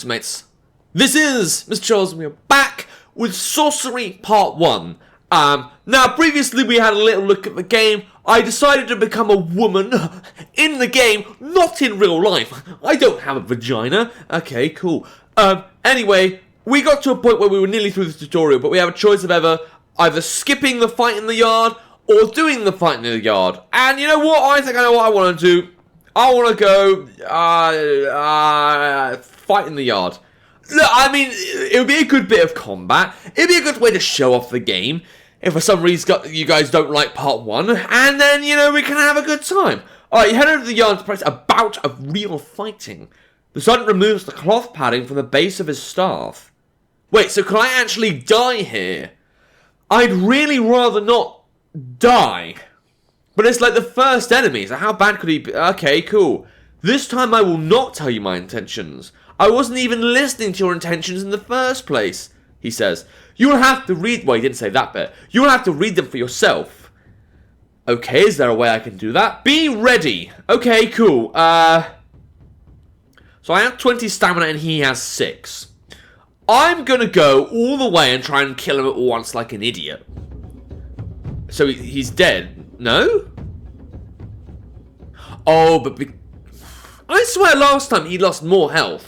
Mrjacharles, mates. This is Mrjacharles, and we are back with Sorcery Part 1. Now, previously we had a little look at the game. I decided to become a woman in the game, not in real life. I don't have a vagina. Okay, cool. Anyway, we got to a point where we were nearly through the tutorial, but we have a choice of either skipping the fight in the yard or doing the fight in the yard. And you know what? I think I know what I want to do. I want to go fight in the yard. Look, I mean, it would be a good bit of combat. It'd be a good way to show off the game. If for some reason you guys don't like part 1, and then, you know, we can have a good time. Alright, you head over to the yard to practice a bout of real fighting. The sergeant removes the cloth padding from the base of his staff. Wait, so can I actually die here? I'd really rather not die. But it's like the first enemy, so how bad could he be? Okay, cool. This time I will not tell you my intentions. I wasn't even listening to your intentions in the first place, he says. You will have to read... Well, he didn't say that bit. You will have to read them for yourself. Okay, is there a way I can do that? Be ready. Okay, cool. So I have 20 stamina and he has 6. I'm gonna go all the way and try and kill him at once like an idiot. So he's dead. No? Oh, but... I swear last time he lost more health.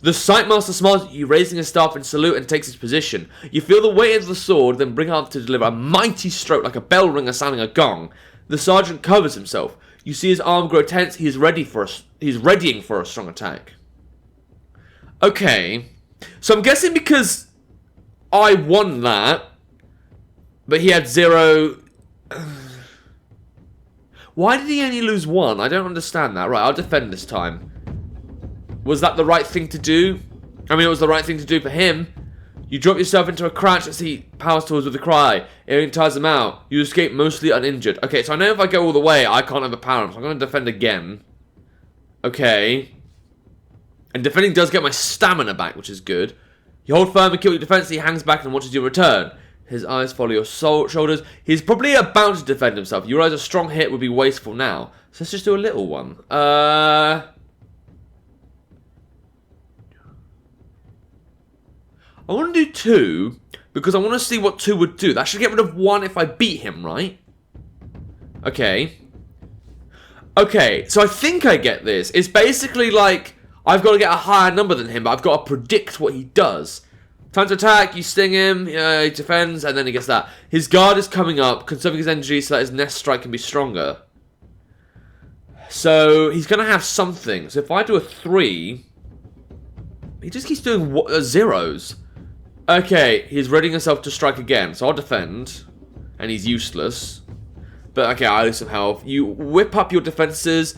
The Sightmaster smiles at you, raising his staff in salute and takes his position. You feel the weight of the sword, then bring up to deliver a mighty stroke like a bell ringer sounding a gong. The sergeant covers himself. You see his arm grow tense. He's readying for a strong attack. Okay. So I'm guessing because I won that, but he had 0... Why did he only lose 1? I don't understand that. Right, I'll defend this time. Was that the right thing to do? I mean, it was the right thing to do for him. You drop yourself into a crouch as he powers towards with a cry. It tires him out. You escape mostly uninjured. Okay, so I know if I go all the way, I can't overpower him. So I'm going to defend again. Okay. And defending does get my stamina back, which is good. You hold firm and keep your defense. He hangs back and watches you return. His eyes follow your shoulders. He's probably about to defend himself. You realize a strong hit would be wasteful now. So let's just do a little one. I want to do 2, because I want to see what 2 would do. That should get rid of 1 if I beat him, right? Okay. Okay, so I think I get this. It's basically like, I've got to get a higher number than him, but I've got to predict what he does. Time to attack, you sting him, he defends, and then he gets that. His guard is coming up, conserving his energy so that his next strike can be stronger. So, he's going to have something. So if I do a 3, he just keeps doing zeros. Okay, he's readying himself to strike again, so I'll defend. And he's useless. But okay, I lose some health. You whip up your defenses.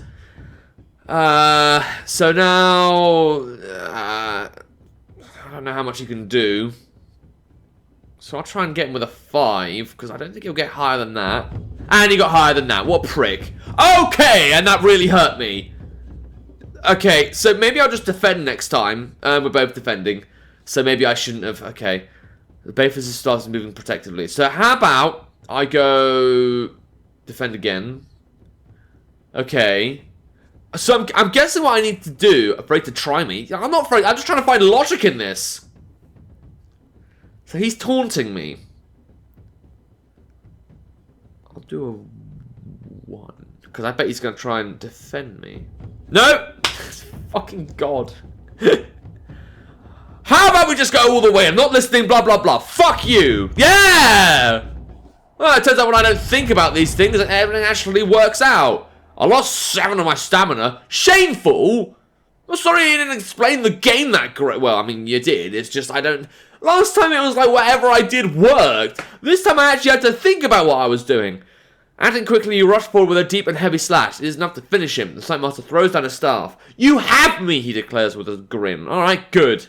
So now... I don't know how much he can do. So I'll try and get him with a 5, because I don't think he'll get higher than that. And he got higher than that. What a prick. Okay, and that really hurt me. Okay, so maybe I'll just defend next time. We're both defending. So maybe I shouldn't have... Okay. The base of his starts moving protectively. So how about I go... defend again. Okay. So I'm guessing what I need to do... Afraid to try me. I'm not afraid. I'm just trying to find logic in this. So he's taunting me. I'll do a 1. Because I bet he's going to try and defend me. No! Fucking God. How about we just go all the way? I'm not listening, blah, blah, blah. Fuck you. Yeah! Well, it turns out when I don't think about these things, everything actually works out. I lost 7 of my stamina. Shameful? I'm sorry you didn't explain the game that great. Well, I mean, you did. It's just I don't... Last time it was like whatever I did worked. This time I actually had to think about what I was doing. Acting quickly, you rush forward with a deep and heavy slash. It is enough to finish him. The Sightmaster throws down his staff. You have me, he declares with a grin. Alright, good.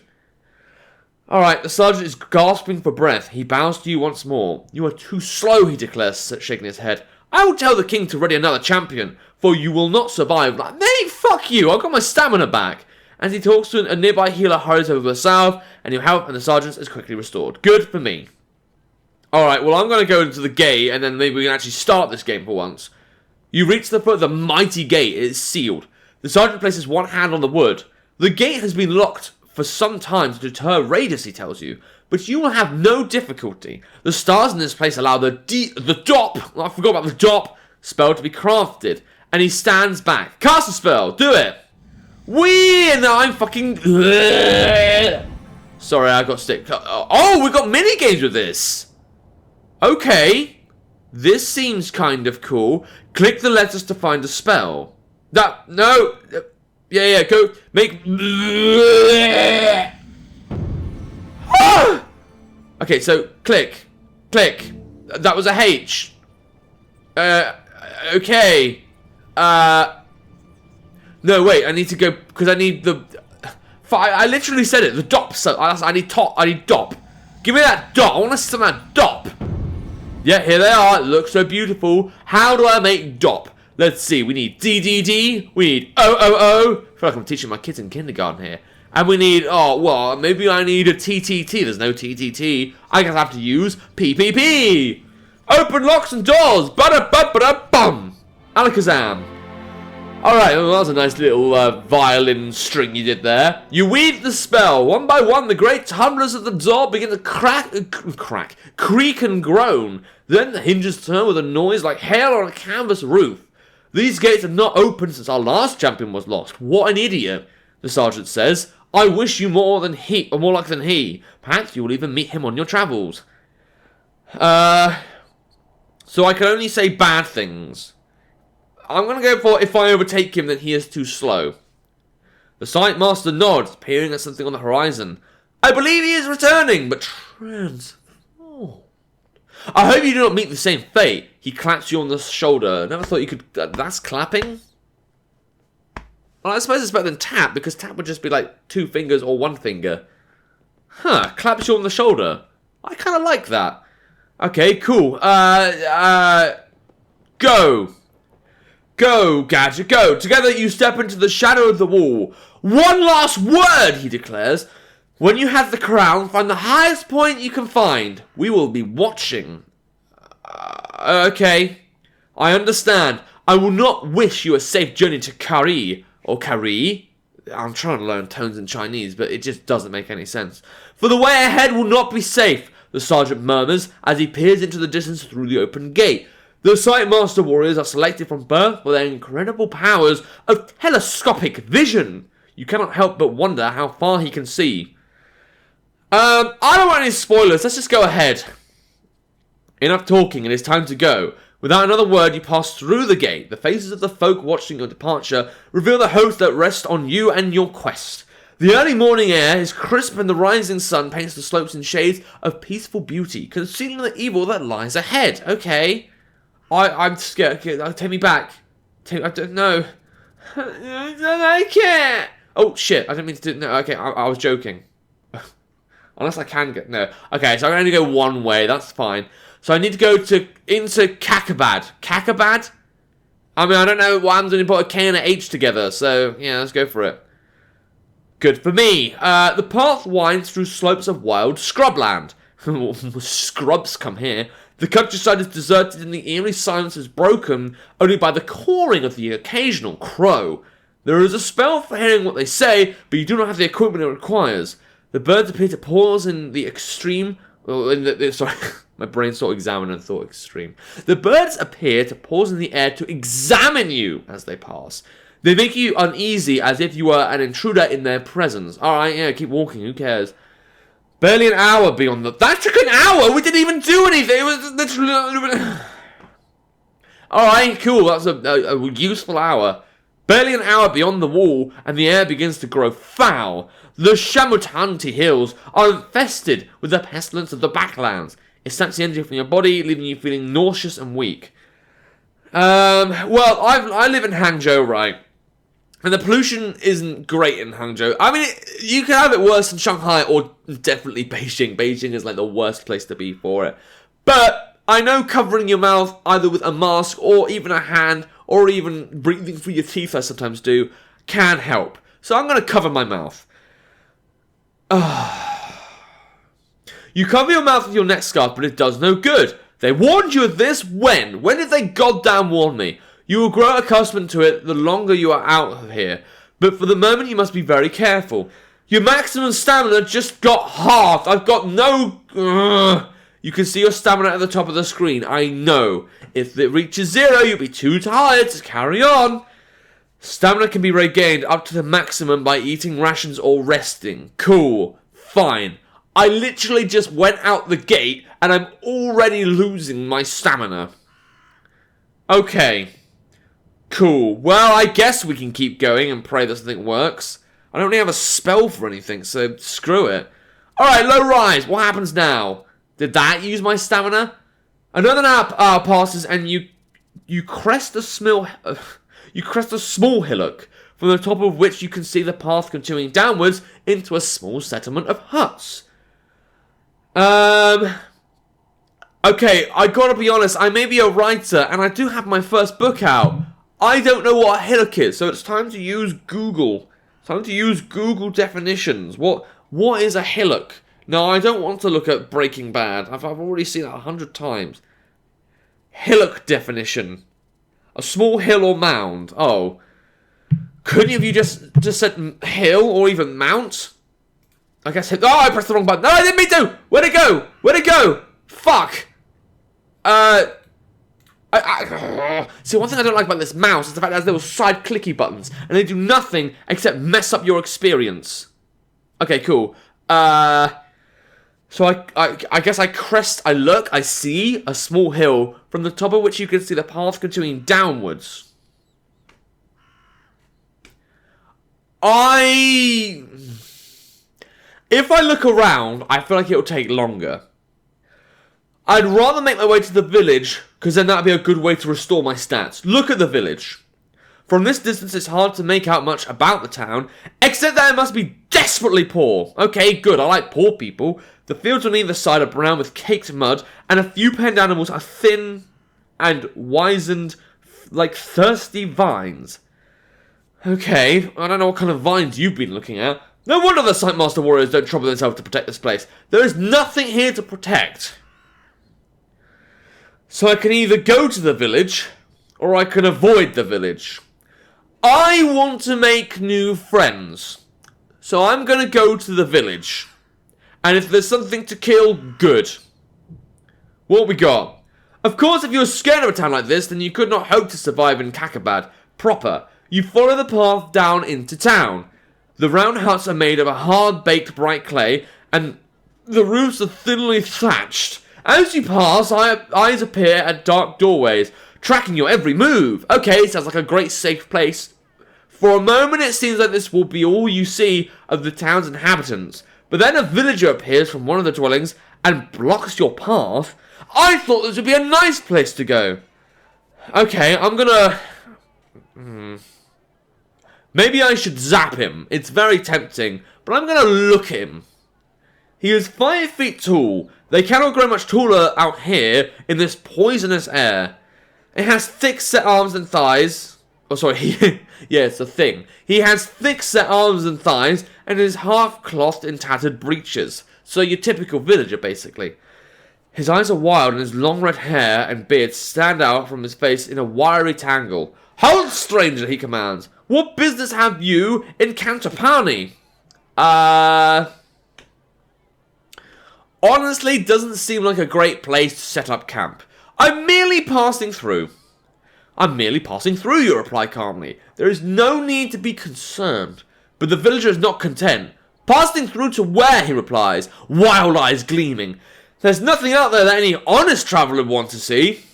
Alright, the sergeant is gasping for breath. He bows to you once more. You are too slow, he declares, shaking his head. I will tell the king to ready another champion, for you will not survive. Like, mate, fuck you, I've got my stamina back. As he talks to a nearby healer hurries over the salve, and your health and the sergeant's is quickly restored. Good for me. Alright, well I'm going to go into the gate, and then maybe we can actually start this game for once. You reach the foot of the mighty gate. It is sealed. The sergeant places one hand on the wood. The gate has been locked for some time to deter raiders, he tells you. But you will have no difficulty. The stars in this place allow the DOP, I forgot about the DOP spell to be crafted. And he stands back. Cast a spell, do it. And now I'm fucking... Sorry, I got stick. Oh, we got mini games with this. Okay. This seems kind of cool. Click the letters to find a spell. No. Yeah, go. Make... Okay, so, click. That was a H. Okay. No, wait, I need to go, because I need the... I literally said it, the DOP, so I need DOP. Give me that DOP, I want to see that DOP. Yeah, here they are, it looks so beautiful. How do I make DOP? Let's see, we need DDD, we need OOO. I feel like I'm teaching my kids in kindergarten here. And we need, maybe I need a TTT, there's no TTT. I guess I have to use PPP. Open locks and doors, bum Alakazam. Alright, well, that was a nice little violin string you did there. You weave the spell. One by one, the great tumblers of the door begin to creak and groan. Then the hinges turn with a noise like hail on a canvas roof. These gates have not opened since our last champion was lost. What an idiot, the sergeant says. I wish you more luck than he. Perhaps you will even meet him on your travels. So I can only say bad things. I'm going to go for if I overtake him, then he is too slow. The Sight Master nods, peering at something on the horizon. I believe he is returning, but transformed. I hope you do not meet the same fate. He claps you on the shoulder. Never thought you could... that's clapping? Well, I suppose it's better than tap, because tap would just be like 2 fingers or 1 finger. Huh, claps you on the shoulder. I kind of like that. Okay, cool. Go. Go, Gadget, go. Together you step into the shadow of the wall. One last word, he declares. When you have the crown, find the highest point you can find. We will be watching. Okay. I understand. I will not wish you a safe journey to Kari. Or Kari. I'm trying to learn tones in Chinese, but it just doesn't make any sense. For the way ahead will not be safe, the sergeant murmurs as he peers into the distance through the open gate. The Sight Master warriors are selected from birth for their incredible powers of telescopic vision. You cannot help but wonder how far he can see. I don't want any spoilers, let's just go ahead. Enough talking, it is time to go. Without another word, you pass through the gate. The faces of the folk watching your departure reveal the hopes that rest on you and your quest. The early morning air is crisp and the rising sun paints the slopes in shades of peaceful beauty, concealing the evil that lies ahead. Okay. I'm scared. Okay, take me back. I don't know. I can't. Oh, shit. I didn't mean to do... No, okay, I was joking. Unless I can get... No. Okay, so I can only go one way. That's fine. So I need to go into Kakabad. Kakabad? I mean, I don't know what happens when you put a K and an H together. So, yeah, let's go for it. Good for me. The path winds through slopes of wild scrubland. Scrubs come here. The countryside is deserted and the eerie silence is broken only by the cawing of the occasional crow. There is a spell for hearing what they say, but you do not have the equipment it requires. The birds appear to pause in the extreme... sorry, my brain saw examine and thought extreme. The birds appear to pause in the air to examine you as they pass. They make you uneasy as if you were an intruder in their presence. Alright, yeah, keep walking, who cares? Barely an hour beyond the... That took an hour! We didn't even do anything! It was literally... Alright, cool, that's a useful hour. Barely an hour beyond the wall, and the air begins to grow foul. The Shamutanti hills are infested with the pestilence of the backlands. It saps the energy from your body, leaving you feeling nauseous and weak. Well, I live in Hangzhou, right? And the pollution isn't great in Hangzhou. I mean, you can have it worse in Shanghai or definitely Beijing. Beijing is like the worst place to be for it. But I know covering your mouth either with a mask or even a hand or even breathing through your teeth, I sometimes do, can help. So I'm going to cover my mouth. You cover your mouth with your neck scarf, but it does no good. They warned you of this when? When did they goddamn warn me? You will grow accustomed to it the longer you are out of here. But for the moment you must be very careful. Your maximum stamina just got halved. I've got no... You can see your stamina at the top of the screen. I know. If it reaches 0, you'll be too tired to carry on. Stamina can be regained up to the maximum by eating rations or resting. Cool. Fine. I literally just went out the gate and I'm already losing my stamina. Okay. Cool. Well, I guess we can keep going and pray that something works. I don't really have a spell for anything, so screw it. Alright, low rise. What happens now? Did that use my stamina? Another hour passes and you crest a small hillock, from the top of which you can see the path continuing downwards into a small settlement of huts. Okay, I gotta be honest, I may be a writer, and I do have my first book out. I don't know what a hillock is, so it's time to use Google. It's time to use Google definitions. What is a hillock? No, I don't want to look at Breaking Bad. I've already seen that 100 times. Hillock definition. A small hill or mound. Oh. Couldn't you just said hill or even mount? I guess hit. Oh, I pressed the wrong button. No, I didn't mean to. Where'd it go? Where'd it go? Fuck. See, one thing I don't like about this mouse is the fact that it has little side clicky buttons, and they do nothing except mess up your experience. Okay, cool. So I guess I look, I see a small hill from the top of which you can see the path continuing downwards. If I look around, I feel like it'll take longer. I'd rather make my way to the village, because then that'd be a good way to restore my stats. Look at the village. From this distance, it's hard to make out much about the town, except that it must be desperately poor. Okay, good, I like poor people. The fields on either side are brown with caked mud, and a few penned animals are thin and wizened like thirsty vines. Okay, I don't know what kind of vines you've been looking at. No wonder the Sightmaster warriors don't trouble themselves to protect this place. There is nothing here to protect. So I can either go to the village, or I can avoid the village. I want to make new friends. So I'm going to go to the village. And if there's something to kill, good. What we got? Of course, if you're scared of a town like this, then you could not hope to survive in Kakabad proper. You follow the path down into town. The round huts are made of a hard-baked bright clay, and the roofs are thinly thatched. As you pass, eyes appear at dark doorways, tracking your every move. Okay, sounds like a great safe place. For a moment, it seems like this will be all you see of the town's inhabitants. But then a villager appears from one of the dwellings and blocks your path. I thought this would be a nice place to go. Okay, I'm gonna... Maybe I should zap him. It's very tempting, but I'm gonna look him. He is 5 feet tall. They cannot grow much taller out here in this poisonous air. It has thick set arms and thighs. Oh, sorry. Yeah, it's a thing. He has thick set arms and thighs and is half clothed in tattered breeches. So your typical villager, basically. His eyes are wild and his long red hair and beard stand out from his face in a wiry tangle. Hold, stranger, he commands. What business have you in Cantapani? Honestly, doesn't seem like a great place to set up camp. I'm merely passing through. I'm merely passing through, you reply calmly. There is no need to be concerned. But the villager is not content. Passing through to where, he replies, wild eyes gleaming. There's nothing out there that any honest traveller would want to see.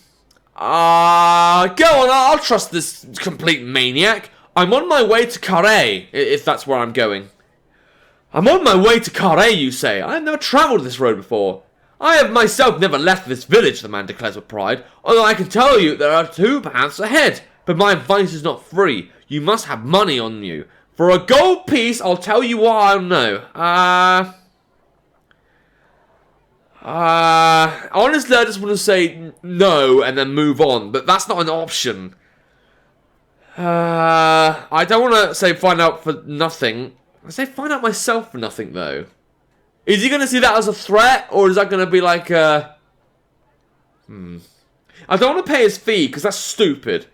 Go on, I'll trust this complete maniac. I'm on my way to Carré, if that's where I'm going. I'm on my way to Carré, you say. I have never travelled this road before. I have myself never left this village, the man declares with pride, although I can tell you there are 2 paths ahead. But my advice is not free. You must have money on you. For a gold piece, I'll tell you what I'll know. Honestly, I just want to say no and then move on, but that's not an option. I don't want to say find out for nothing. I say find out myself for nothing, though. Is he going to see that as a threat, or is that going to be like I don't want to pay his fee, because that's stupid.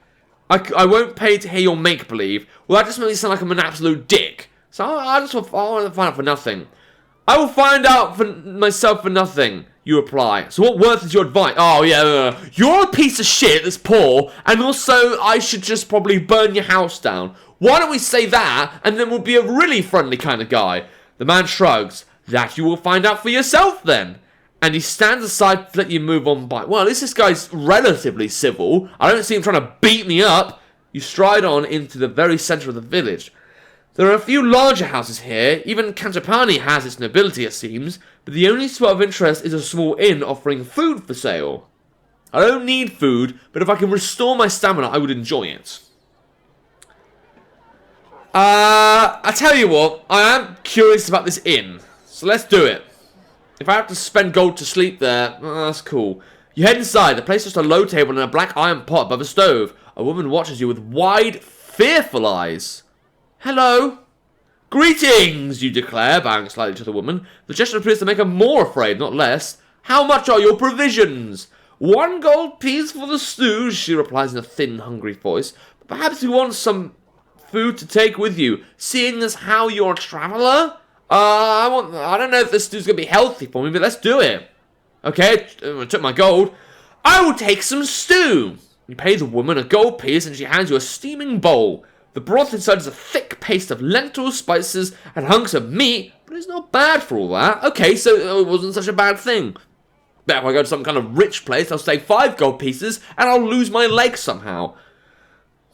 I won't pay to hear your make-believe. Well, that just makes me sound like I'm an absolute dick. So I want to find out for nothing. I will find out for myself for nothing, you reply. So what worth is your advice? Oh, yeah, you're a piece of shit that's poor, and also I should just probably burn your house down. Why don't we say that, and then we'll be a really friendly kind of guy? The man shrugs. That you will find out for yourself, then. And he stands aside to let you move on by. Well, at least this guy's relatively civil. I don't see him trying to beat me up. You stride on into the very centre of the village. There are a few larger houses here. Even Cantopani has its nobility, it seems. But the only spot of interest is a small inn offering food for sale. I don't need food, but if I can restore my stamina, I would enjoy it. I tell you what, I am curious about this inn. So let's do it. If I have to spend gold to sleep there, that's cool. You head inside. The place is just a low table and a black iron pot above a stove. A woman watches you with wide, fearful eyes. Hello. Greetings, you declare, bowing slightly to the woman. The gesture appears to make her more afraid, not less. How much are your provisions? 1 gold piece for the stew, she replies in a thin, hungry voice. But perhaps you want some food to take with you, seeing as how you're a traveller? I don't know if this stew's gonna be healthy for me, but let's do it. Okay, I took my gold. I will take some stew. You pay the woman a gold piece and she hands you a steaming bowl. The broth inside is a thick paste of lentils, spices, and hunks of meat, but it's not bad for all that. Okay, so it wasn't such a bad thing. Bet if I go to some kind of rich place, I'll save 5 gold pieces, and I'll lose my leg somehow.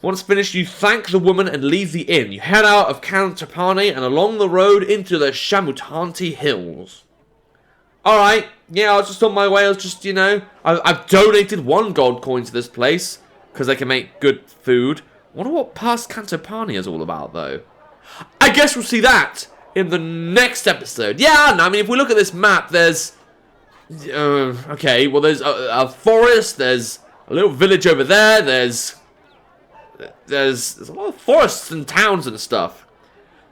Once finished, you thank the woman and leave the inn. You head out of Cantopani and along the road into the Shamutanti Hills. Alright, yeah, I was just on my way. I was just, I've donated 1 gold coin to this place, because they can make good food. I wonder what past Cantopani is all about, though. I guess we'll see that in the next episode. Yeah, no, I mean, if we look at this map, there's... okay, well, there's a forest, there's a little village over there, there's a lot of forests and towns and stuff.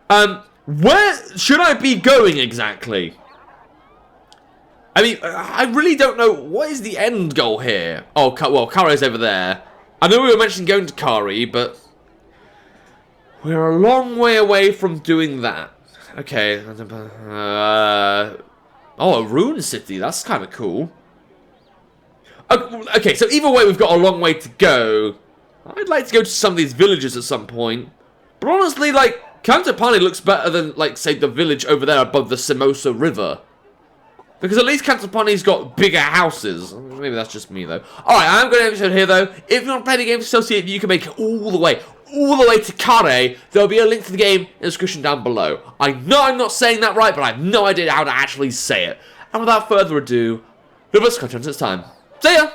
Where should I be going exactly? I mean, I really don't know. What is the end goal here? Oh, well, Kari's over there. I know we were mentioning going to Kari, but we're a long way away from doing that. Okay. Oh, a rune city. That's kind of cool. Okay, so either way, we've got a long way to go. I'd like to go to some of these villages at some point. But honestly, like, Cantopani looks better than, like, say, the village over there above the Simosa River. Because at least Cantopani's got bigger houses. Maybe that's just me, though. Alright, I'm going to end the episode here, though. If you want to play the game to associate, you can make it all the way to Kare. There'll be a link to the game in the description down below. I know I'm not saying that right, but I have no idea how to actually say it. And without further ado, let's catch you next time. See ya!